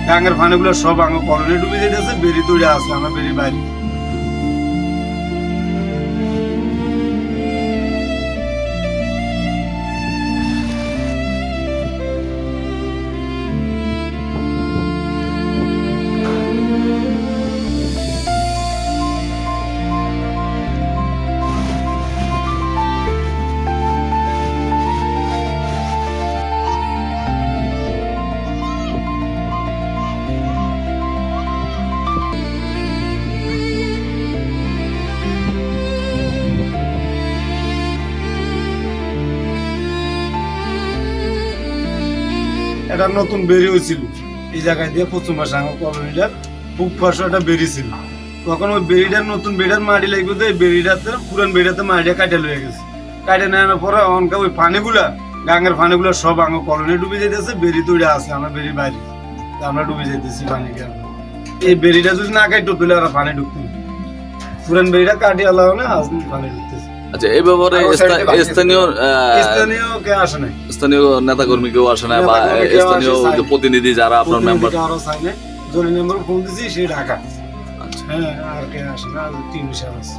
গাঙ্গের পানিগুলো সব আমার কলোনি ডুবে যেতেছে, বেরি তৈরি আছে আমার বেরি বাইরে। এটা নতুন বেরি হয়েছিল এই জায়গায় দিয়ে পশ্চিম পাশে আমার কলোনিটার খুব পাশে একটা বেরি ছিল। তখন ওই বেরিটার নতুন বেরিটার মাটি লাগবে তো এই বেরিটাতে পুরান বেরিটাতে মাটিটা কাটে লয়ে গেছে। কাটে নেওয়ার পরে অনকা ওই পানিগুলা গাঙ্গের পানিগুলো সব আমার কলোনি ডুবে যেতেছে, বেরি তৈরি আছে আমার বেরি বাইরে। আমরা ডুবে যেতেছি পানি কেন এই বেরিটা যদি না কাটতো তাহলে আর পানি ঢুকতো না। পুরান বেরিটা কাটিয়ে আলাও না আজ পানি ঢুকতেছে। আচ্ছা, এই ব্যাপারে স্থানীয় স্থানীয় কে আসে নাই, স্থানীয় নেতা কর্মী কেউ আসে না বা স্থানীয় প্রতিনিধি যারা আপনার মেম্বার? আরো চাই না, জনি নম্বর ফোন দিছি সে ঢাকা। আচ্ছা। হ্যাঁ, আর কে আসে না, টিম হিসাব আছে।